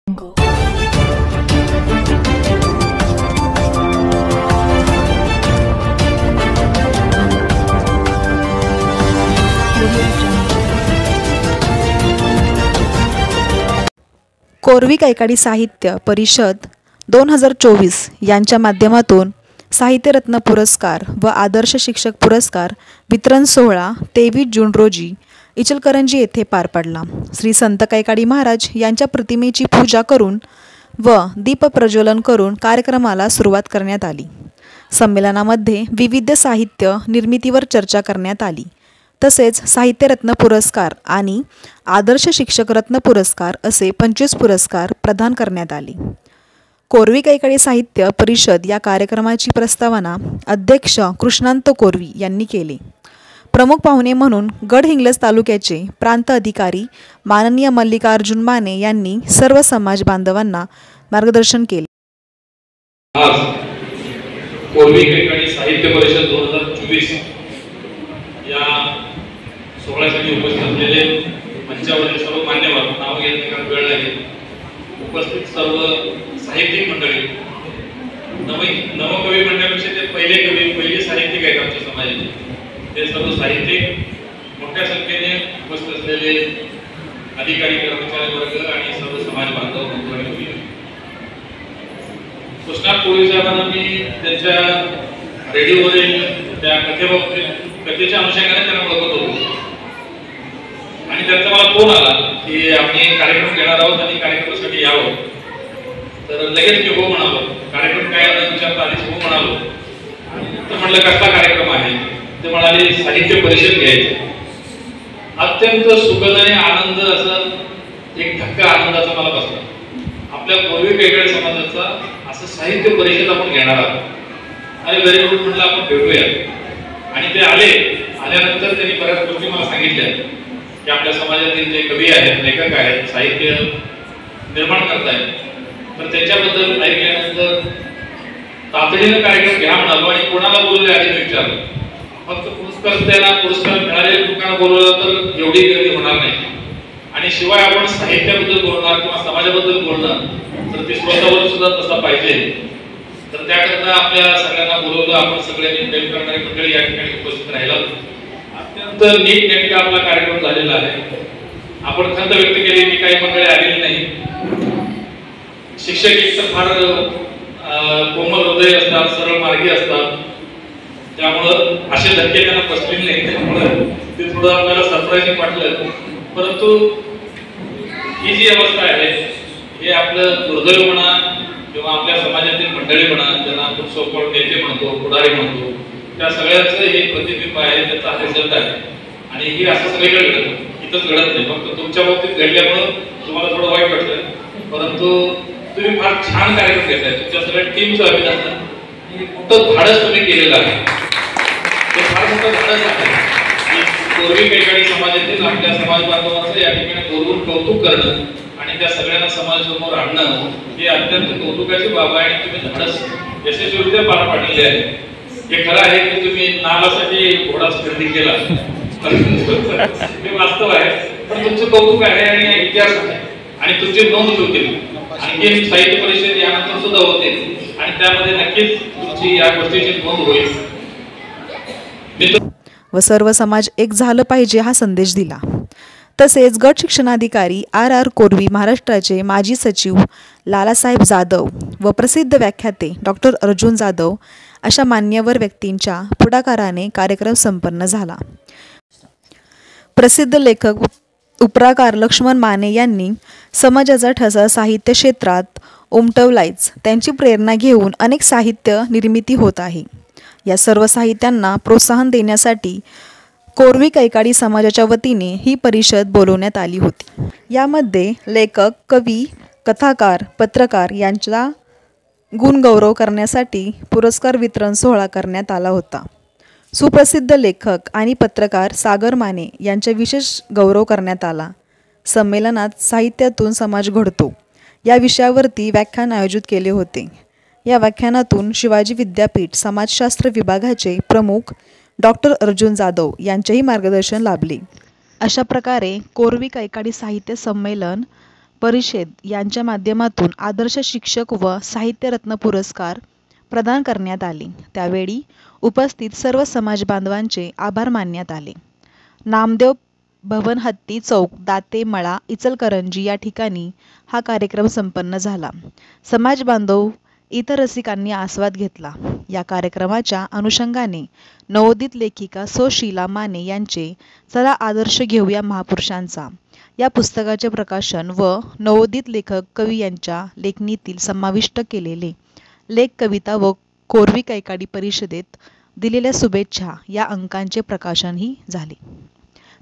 कोरवी कैकाडी साहित्य परिषद 2024 यांच्या माध्यमातून साहित्यरत्न पुरस्कार व आदर्श शिक्षक पुरस्कार वितरण सोहळा 23 जून रोजी इचलकरंजी येथे पार पडला। श्री संत कैकाडी महाराज यांच्या प्रतिमेची पूजा करून व दीप प्रज्वलन करून कार्यक्रमाला सुरुवात करण्यात आली। संमेलनामध्ये विविध साहित्य निर्मितीवर चर्चा करण्यात आली। तसेच साहित्यरत्न पुरस्कार आणि आदर्श शिक्षक रत्न पुरस्कार असे 25 पुरस्कार प्रदान करण्यात आले। कोरवी कैकाडी साहित्य परिषद या कार्यक्रमाची प्रस्तावना अध्यक्ष कृष्णांत कोरवी यांनी केली। प्रमुख पाहुणे म्हणून गडहिंग्लज तालुक्याचे प्रांत अधिकारी माननीय मल्लिकार्जुन माने यांनी सर्व समाज बांधवांना मार्गदर्शन केले। आज कोरवी कैकाडी साहित्य परिषद 2024 या सोहळ्यासाठी उपस्थित असलेले मंचावरील सर्व मान्यवर, नाव घेण्यात काही वेळ लागेल, उपस्थित सर्व साहित्यिक मंडळी, नवकवी म्हणण्यापेक्षा ते पहिले कवी, पहिले साहित्यिक आहेत आमच्या समाजाचे, ते सर्व साहित्यिक, मोठ्या संख्येने उपस्थित असलेले अधिकारी, कर्मचारी वर्ग आणि सर्व समाज बांधव मंडळी, कृष्णात कोळी साहेबांना मी त्यांच्या रेडिओवरील त्या कथेच्या अनुषंगाने त्यांना ओळखत होतो आणि त्यांचा मला फोन आला की आम्ही कार्यक्रम घेणार आहोत आणि कार्यक्रमासाठी यावं, तर लगेच मी हो म्हणालो। कार्यक्रम काय विचारता आधीच हो म्हणालो। तर म्हटलं कसला कार्यक्रम आहे? ते म्हणाले साहित्य परिषद घ्यायची। अत्यंत सुखद आणि आनंद असं एक धक्का आनंदाचा मला बसला। आपल्या कोरवी कैकाडी समाजाचा असं साहित्य परिषद आपण घेणार आहोत आणि व्हेरी गुड म्हटलं आपण भेटूया। आणि ते आल्यानंतर त्यांनी बऱ्याच गोष्टी मला सांगितल्या की आपल्या समाजातील जे कवी आहेत, लेखक आहेत, साहित्य निर्माण करतायत, तर त्याच्याबद्दल ऐकल्यानंतर तातडीनं कार्यक्रम घ्या म्हणालो आणि कोणाला बोलवले आधी विचारलं। फक्त पुरस्कार मिळालेल्या लोकांना बोलवलं तर एवढी गर्दी होणार नाही आणि शिवाय आपण साहित्याबद्दल बोलणार किंवा समाजाबद्दल बोलणार तर ते स्वतःवर सुद्धा तसा पाहिजे। तर त्याकरता आपल्या सगळ्यांना बोलवलं। आपण सगळ्यांनी प्रेम करणारी मंडळी या ठिकाणी उपस्थित राहिला। अत्यंत नीटनेटका आपला कार्यक्रम झालेला आहे। आपण खंत व्यक्त केली की काही मंडळी आलेली नाही। शिक्षक एक तर फार कोमल हृदय असतात, सरळ मार्गी असतात, त्यामुळं असे धक्के त्यांना बसलेले नाही, त्यामुळे ते थोडं आपल्याला सरप्राइजिंग वाटलं। परंतु ही जी अवस्था आहे हे आपलं दुर्दैव म्हणा किंवा आपल्या समाजातील मंडळी म्हणा, ज्यांना आपण सोपळ नेते म्हणतो, पुढारी म्हणतो, त्या सगळ्याचं हे प्रतिबिंब आहे, त्याचा रिझल्ट आहे। आणि ही असं सगळीकडे घडतं, इथंच घडत नाही। फक्त तुमच्या बाबतीत घडल्यामुळं तुम्हाला थोडं वाईट वाटलं, परंतु तुम्ही फार छान कार्यक्रम घेताय। तुमच्या सगळ्या टीमचं अभिनंदन आणि मोठं धाडस तुम्ही केलेलं आहे, ते फार मोठं धाडस आहे की कोरवी कैकाडी समाजातील आपल्या समाज बांधवांचं या ठिकाणी गौरवून कौतुक करणं आणि त्या सगळ्यांना समाजासमोर आणणं हे अत्यंत कौतुकाची बाब आहे आणि तुम्ही धाडस यशस्वीरित्या पार पाडलेले आहे। हे खरं आहे की तुम्ही नावासाठी घोडाच खरेदी केला, हे वास्तव आहे, पण तुमचं कौतुक आहे आणि इतिहास आहे आणि तुमची नोंद होतील। आणखी साहित्य परिषद यानंतर सुद्धा होते आणि त्यामध्ये नक्कीच तुमची या गोष्टीची नोंद होईल व सर्व समाज एक झालं पाहिजे हा संदेश दिला। तसेच गट शिक्षणाधिकारी RR कोरवी, महाराष्ट्राचे माजी सचिव लालासाहेब जाधव व प्रसिद्ध व्याख्याते डॉक्टर अर्जुन जाधव अशा मान्यवर व्यक्तींच्या पुढाकाराने कार्यक्रम संपन्न झाला। प्रसिद्ध लेखक उपराकार लक्ष्मण माने यांनी समाजाचा ठसा साहित्य क्षेत्रात उमटवलाच। त्यांची प्रेरणा घेऊन अनेक साहित्य निर्मिती होत आहे। या सर्व साहित्यांना प्रोत्साहन देण्यासाठी कोरवी कैकाडी समाजाच्या वतीने ही परिषद बोलवण्यात आली होती। यामध्ये लेखक, कवी, कथाकार, पत्रकार यांचा गुणगौरव करण्यासाठी पुरस्कार वितरण सोहळा करण्यात आला होता। सुप्रसिद्ध लेखक आणि पत्रकार सागर माने यांचा विशेष गौरव करण्यात आला। संमेलनात साहित्यातून समाज घडतो या विषयावरती व्याख्यान आयोजित केले होते। या व्याख्यानातून शिवाजी विद्यापीठ समाजशास्त्र विभागाचे प्रमुख डॉक्टर अर्जुन जाधव यांचेही मार्गदर्शन लाभले। अशा प्रकारे कोरवी कैकाडी साहित्य संमेलन परिषद यांच्या माध्यमातून आदर्श शिक्षक व साहित्यरत्न पुरस्कार प्रदान करण्यात आले. त्यावेळी उपस्थित सर्व समाज बांधवांचे आभार मानण्यात आले. नामदेव भवन हत्ती चौक, दाते मळा, इचलकरंजी या ठिकाणी हा कार्यक्रम संपन्न झाला. समाज बांधव इतर रसिकांनी आस्वाद घेतला. या कार्यक्रमाच्या अनुषंगाने नवोदित लेखिका सौ शीला माने यांचे चला आदर्श घेऊया महापुरुषांचा या पुस्तकाचे प्रकाशन व नवोदित लेखक कवी यांच्या लेखणीतील समाविष्ट केलेले लेख, कविता व कोरवी कैकाडी परिषदेत दिलेल्या शुभेच्छा या अंकांचे प्रकाशनही झाले.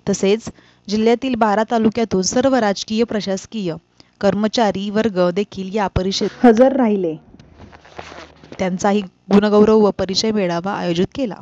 तसेच जिल्ह्यातील 12 तालुक्यातून सर्व राजकीय प्रशासकीय कर्मचारी वर्ग देखील या परिषदेत हजर राहिले. त्यांचाही गुणगौरव व परिचय मेळावा आयोजित केला.